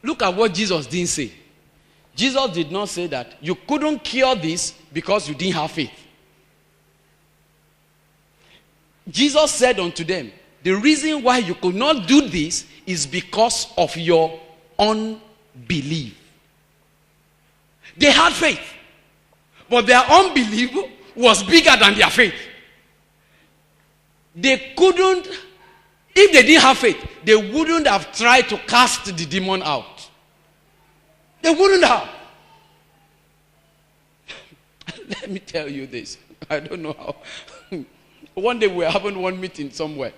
look at what Jesus didn't say. Jesus did not say that you couldn't cure this because you didn't have faith. Jesus said unto them, the reason why you could not do this is because of your unbelief. They had faith, but their unbelief was bigger than their faith. They couldn't, if they didn't have faith, they wouldn't have tried to cast the demon out. They wouldn't have. Let me tell you this. I don't know how. One day we were having one meeting somewhere.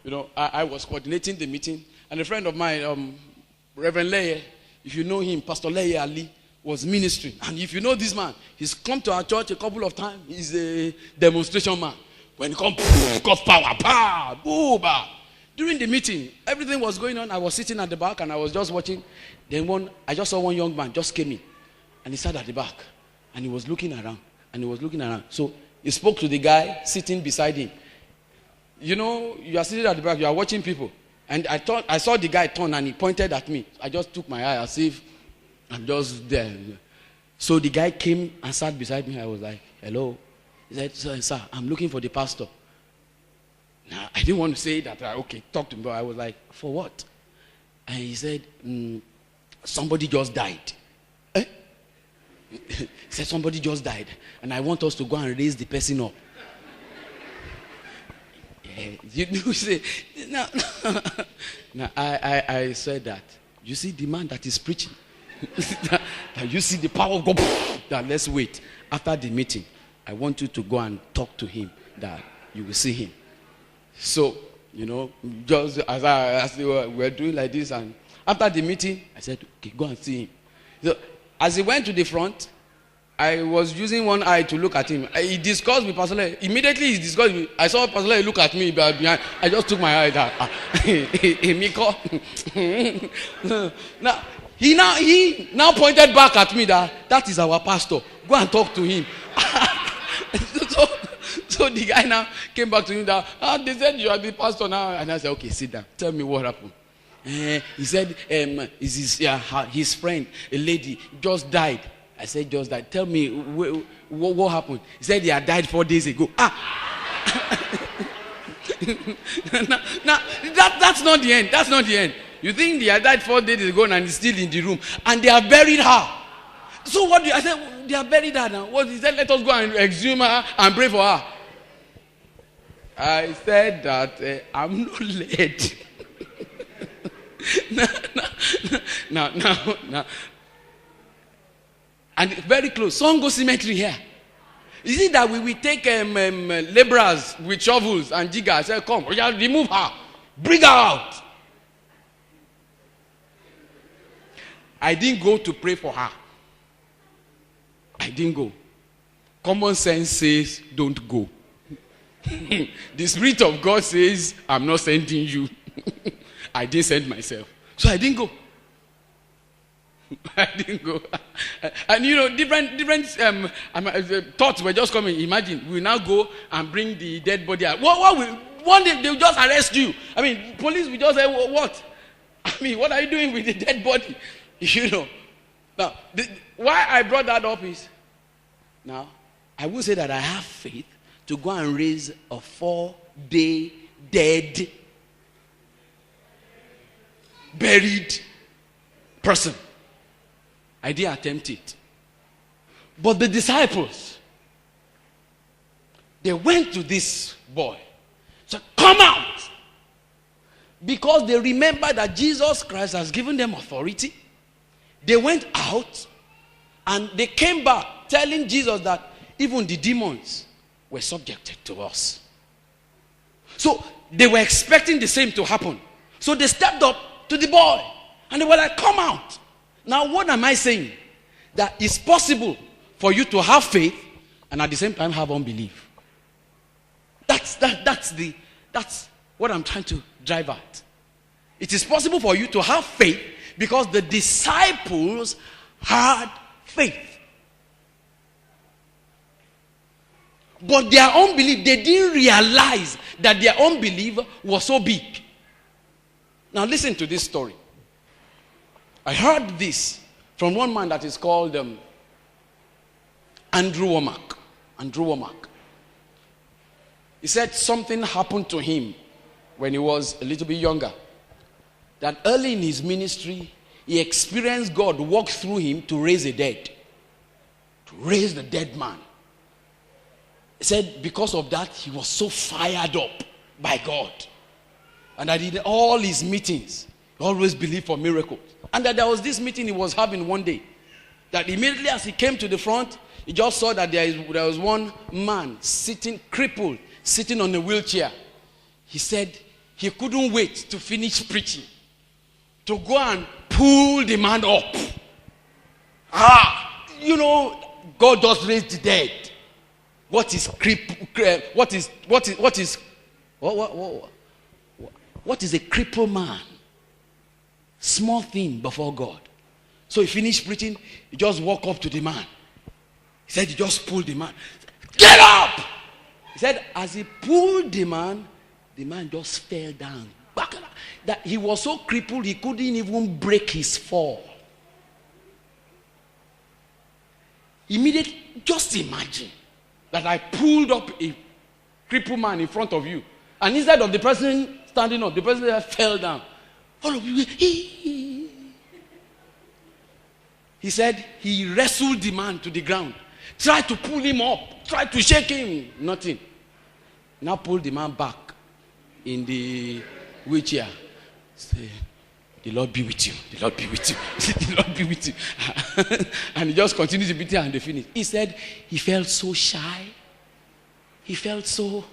You know, I was coordinating the meeting, and a friend of mine, Rev.Seyi, if you know him, Pastor Leye Ali, was ministering. And if you know this man, he's come to our church a couple of times. He's a demonstration man. When he comes, God's power, power, boom, bah. During the meeting, everything was going on. I was sitting at the back and I was just watching. Then I just saw one young man just came in, and he sat at the back, and he was looking around, and he was looking around. So he spoke to the guy sitting beside him. You know, you are sitting at the back, you are watching people. And I saw the guy turn and he pointed at me. I just took my eye as if I'm just there. So the guy came and sat beside me. I was like, hello. He said, sir, I'm looking for the pastor. Now, I didn't want to say that. Okay, talk to me. But I was like, for what? And he said, somebody just died. Eh? He said, somebody just died. And I want us to go and raise the person up. You say, no. Now, I said that. You see the man that is preaching? that you see the power of God? That let's wait. After the meeting, I want you to go and talk to him, that you will see him. So, you know, just as we were doing like this, and after the meeting, I said, okay, go and see him. So, as he went to the front, I was using one eye to look at him. He discussed with Pastor Leye. Immediately he discussed with me. I saw Pastor Leye look at me behind. I just took my eye down. He now pointed back at me that is our pastor. Go and talk to him. So the guy now came back to him that they said you are the pastor now. And I said, okay, sit down. Tell me what happened. He said his friend, a lady, just died. I said, just died. Tell me what happened. He said he had died 4 days ago. Now that's not the end. That's not the end. You think they had died 4 days ago and he's still in the room, and they have buried her. So what do you? I said, they have buried her now. What he said? Let us go and exhume her and pray for her. I said that I'm not led. Now. And very close. Songo Cemetery here. Is it that we will take laborers with shovels and jiggers? Say, come, remove her. Bring her out. I didn't go to pray for her. I didn't go. Common sense says, don't go. The Spirit of God says, I'm not sending you. I didn't send myself. So I didn't go. I didn't go. And you know, different thoughts were just coming. Imagine, we now go and bring the dead body out. One day they'll just arrest you. I mean, police will just say, what? I mean, what are you doing with the dead body? You know. Now, why I brought that up is, now, I will say that I have faith to go and raise a 4-day dead, buried person. I didn't attempt it. But the disciples, they went to this boy. Said, come out! Because they remember that Jesus Christ has given them authority. They went out and they came back telling Jesus that even the demons were subjected to us. So they were expecting the same to happen. So they stepped up to the boy and they were like, come out. Now what am I saying? That it's possible for you to have faith and at the same time have unbelief. That's what I'm trying to drive at. It is possible for you to have faith because the disciples had faith. But their unbelief, they didn't realize that their unbelief was so big. Now listen to this story. I heard this from one man that is called Andrew Womack. Andrew Womack. He said something happened to him when he was a little bit younger. That early in his ministry, he experienced God walk through him to raise a dead. To raise the dead man. He said because of that, he was so fired up by God. And that in all his meetings, he always believed for miracles. And that there was this meeting he was having one day. That immediately as he came to the front, he just saw that there was one man sitting, crippled, sitting on a wheelchair. He said he couldn't wait to finish preaching, to go and pull the man up. God does raise the dead. What is a crippled man? Small thing before God. So he finished preaching. He just walked up to the man. He said he just pulled the man. Get up! He said as he pulled the man just fell down. That he was so crippled he couldn't even break his fall. Immediately, just imagine that I pulled up a crippled man in front of you, and instead of the person standing up, the person fell down. All of you, he said he wrestled the man to the ground, tried to pull him up, tried to shake him, nothing. Now pulled the man back in the wheelchair. Say, the Lord be with you. The Lord be with you. The Lord be with you. And he just continued to beat him and they finished. He said he felt so shy. He felt so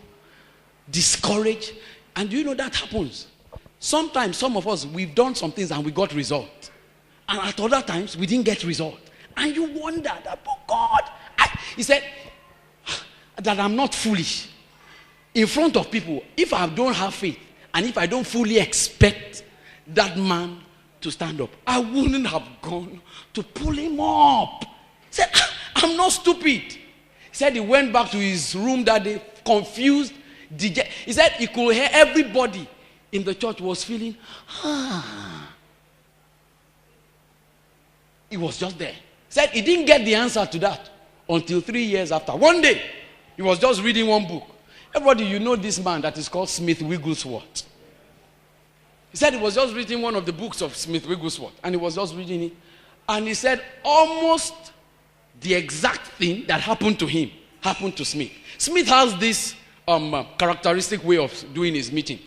discouraged. And do you know that happens? Sometimes some of us, we've done some things and we got result. And at other times, we didn't get result. And you wonder that, oh God. He said that I'm not foolish. In front of people, if I don't have faith, and if I don't fully expect that man to stand up, I wouldn't have gone to pull him up. He said, I'm not stupid. He said he went back to his room that day, confused, dejected. He said he could hear everybody in the church was feeling, He was just there. He said he didn't get the answer to that until 3 years after. One day, he was just reading one book. Everybody, you know this man that is called Smith Wigglesworth. He said he was just reading one of the books of Smith Wigglesworth, and he was just reading it. And he said almost the exact thing that happened to him happened to Smith. Smith has this characteristic way of doing his meeting.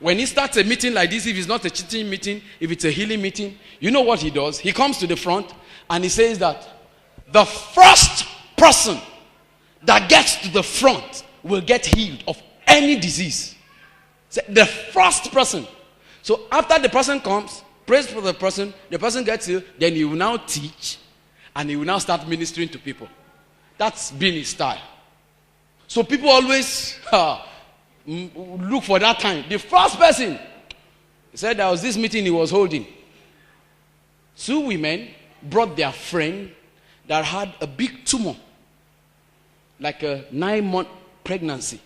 When he starts a meeting like this, if it's not a teaching meeting, if it's a healing meeting, you know what he does? He comes to the front and he says that the first person that gets to the front will get healed of any disease. The first person. So after the person comes, prays for the person gets healed, then he will now teach and he will now start ministering to people. That's been his style. So people always look for that time. The first person, he said there was this meeting he was holding. 2 women brought their friend that had a big tumor, like a 9-month pregnancy.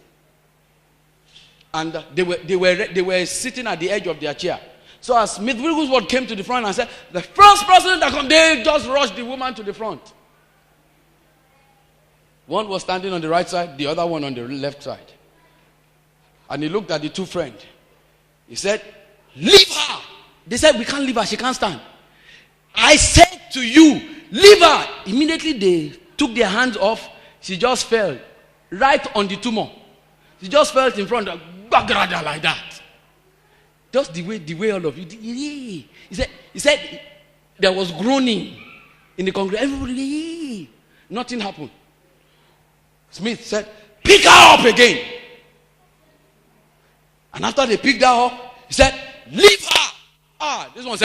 And they were sitting at the edge of their chair. So as Smith Wigglesworth came to the front and said, the first person that comes, they just rushed the woman to the front. One was standing on the right side, the other one on the left side. And he looked at the 2 friends. He said, leave her. They said, we can't leave her, she can't stand. I said to you, leave her. Immediately they took their hands off. She just fell right on the tumor. She just fell in front of like that. Just the way all of you did. He said there was groaning in the congregation. Everybody, nothing happened. Smith said, pick her up again. And after they picked her up, he said, leave her. This one said,